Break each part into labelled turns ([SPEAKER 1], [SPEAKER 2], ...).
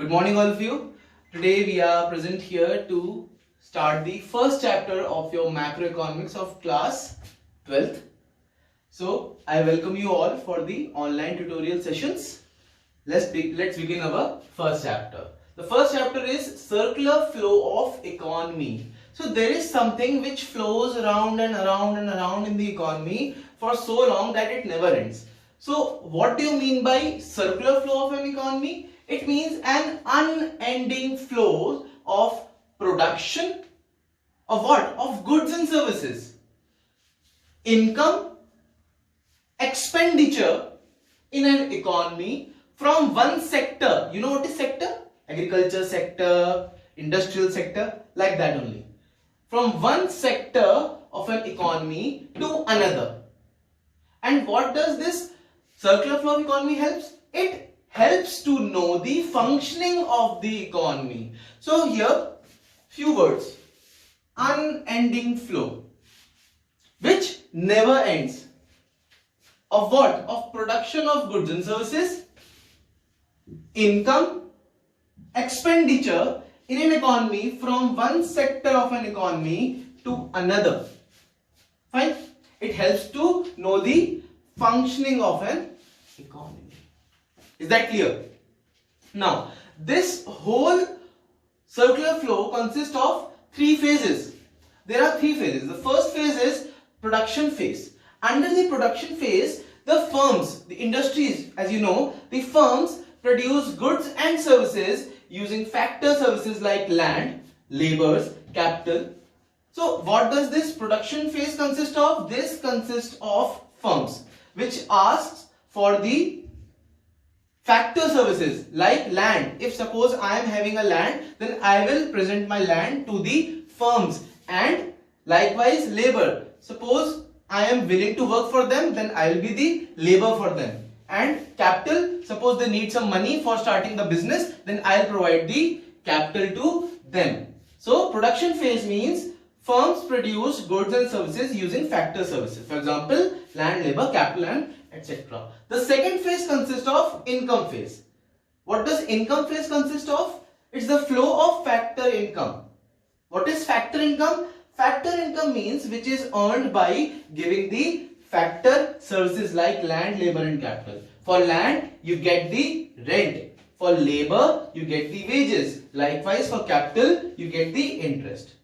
[SPEAKER 1] Good morning all of you. Today we are present here to start the first chapter of your macroeconomics of class 12th. So I welcome you all for the online tutorial sessions. Let's begin our first chapter. The first chapter is circular flow of economy. So there is something which flows around and around and around in the economy for so long that it never ends. So what do you mean by circular flow of an economy? It means an unending flow of production of what? Of goods and services, income, expenditure in an economy from one sector. You know what is sector? Agriculture sector, industrial sector, like that only. From one sector of an economy to another. And what does this circular flow of economy helps? It helps to know the functioning of the economy. So here, few words. Unending flow, which never ends. Of what? Of production of goods and services, income, expenditure in an economy from one sector of an economy to another. Fine? It helps to know the functioning of an economy. Is that clear? Now, this whole circular flow consists of three phases. There are three phases. The first phase is production phase. Under the production phase, the firms, the industries, as you know, the firms produce goods and services using factor services like land, labors, capital. So, what does this production phase consist of? This consists of firms which asks for the factor services like land. If suppose I am having a land, then I will present my land to the firms, and likewise labor. Suppose I am willing to work for them, then I will be the labor for them. And capital, suppose they need some money for starting the business, then I will provide the capital to them. So production phase means firms produce goods and services using factor services. For example, land, labor, capital and etc. The second phase consists of income phase. What does income phase consist of? It's the flow of factor income. What is factor income? Factor income means which is earned by giving the factor services like land, labor and capital. For land, you get the rent. For labor, you get the wages. Likewise, for capital, you get the interest.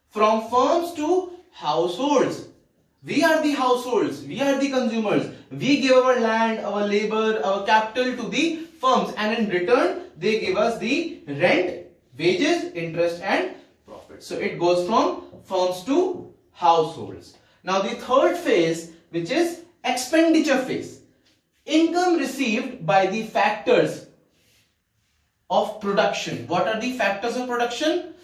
[SPEAKER 1] From firms to households. We are the households, we are the consumers. We give our land, our labor, our capital to the firms, and in return they give us the rent, wages, interest and profit. So it goes from firms to households. Now the third phase, which is expenditure phase. Income received by the factors of production. What are the factors of production?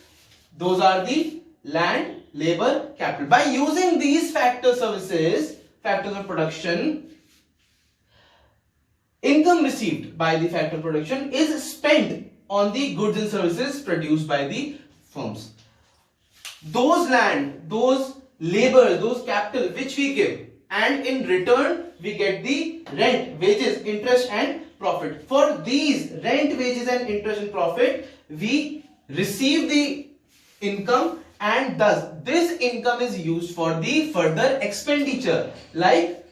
[SPEAKER 1] Those are the land, labor, capital. By using these factor services, factors of production, income received by the factor production is spent on the goods and services produced by the firms. Those land, those labor, those capital which we give, and in return we get the rent, wages, interest and profit. For these rent, wages and interest and profit, we receive the income, and thus this income is used for the further expenditure like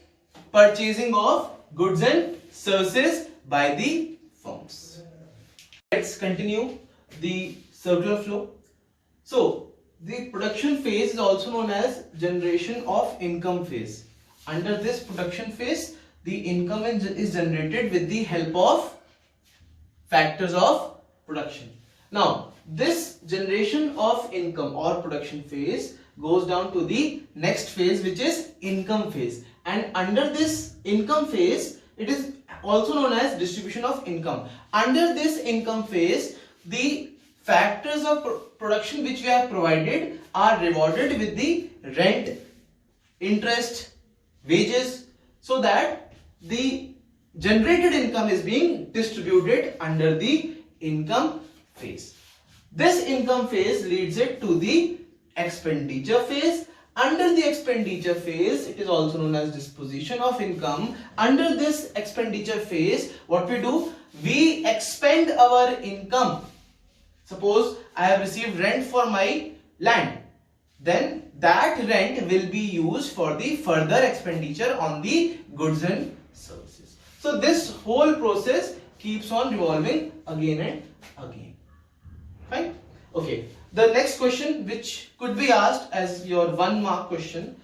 [SPEAKER 1] purchasing of goods and services by the firms. Let's continue the circular flow. So the production phase is also known as generation of income phase. Under this production phase, the income is generated with the help of factors of production. Now, this generation of income or production phase goes down to the next phase, which is income phase. And under this income phase, it is also known as distribution of income. Under this income phase, the factors of production which we have provided are rewarded with the rent, interest, wages, so that the generated income is being distributed under the income phase. This income phase leads it to the expenditure phase. Under the expenditure phase, it is also known as disposition of income. Under this expenditure phase, what we do, we expend our income. Suppose I have received rent for my land, then that rent will be used for the further expenditure on the goods and services. So this whole process keeps on revolving again and again. Fine. Okay. The next question which could be asked as your 1 mark question: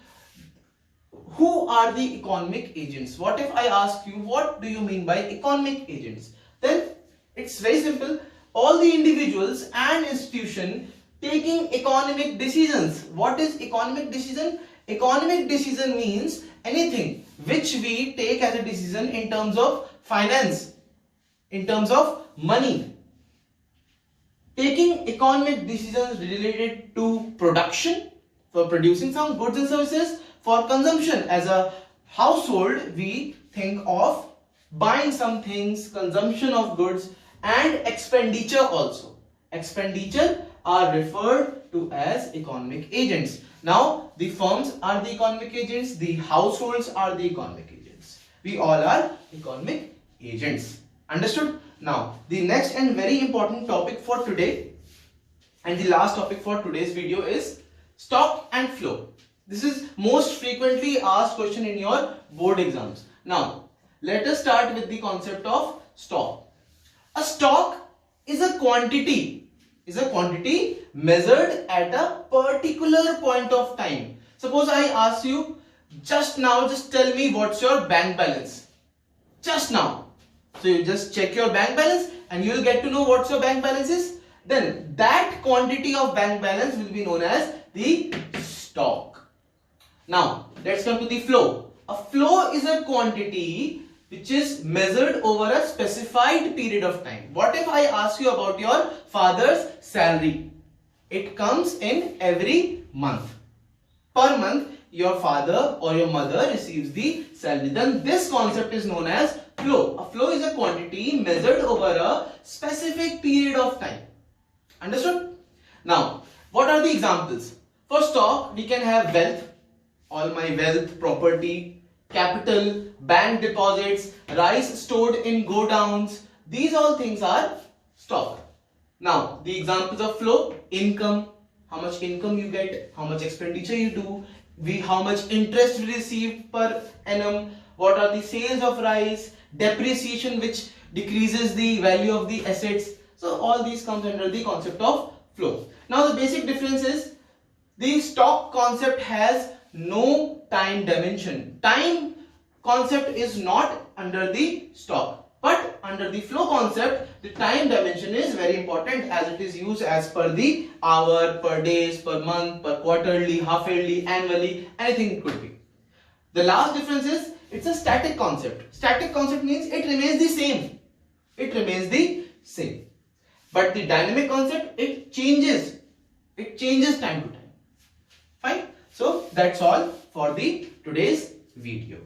[SPEAKER 1] who are the economic agents? What if I ask you, what do you mean by economic agents? Then it's very simple. All the individuals and institution taking economic decisions. What is economic decision? Economic decision means anything which we take as a decision in terms of finance, in terms of money. Taking economic decisions related to production, for producing some goods and services, for consumption. As a household, we think of buying some things, consumption of goods, and expenditure also. Expenditure are referred to as economic agents. Now, the firms are the economic agents, the households are the economic agents. We all are economic agents. Understood? Now, the next and very important topic for today and the last topic for today's video is stock and flow. This is most frequently asked question in your board exams. Now, let us start with the concept of stock. A stock is a quantity measured at a particular point of time. Suppose I ask you just now, just tell me what's your bank balance. Just now. So you just check your bank balance and you will get to know what's your bank balance is. Then that quantity of bank balance will be known as the stock. Now let's come to the flow. A flow is a quantity which is measured over a specified period of time. What if I ask you about your father's salary? It comes in every month. Per month your father or your mother receives the salary. Then this concept is known as flow. A flow is a quantity measured over a specific period of time. Understood? Now, what are the examples? For stock, we can have wealth, all my wealth, property, capital, bank deposits, rice stored in godowns. These all things are stock. Now, the examples of flow: income, how much income you get, how much expenditure you do, how much interest we receive per annum, what are the sales of rice, depreciation which decreases the value of the assets. So all these comes under the concept of flow. Now the basic difference is the stock concept has no time dimension. Time concept is not under the stock, but under the flow concept the time dimension is very important, as it is used as per the hour, per days, per month, per quarterly, half yearly, annually, anything it could be. The last difference is it's a static concept. Static concept means it remains the same. It remains the same. But the dynamic concept, it changes. It changes time to time. Fine. So that's all for the today's video.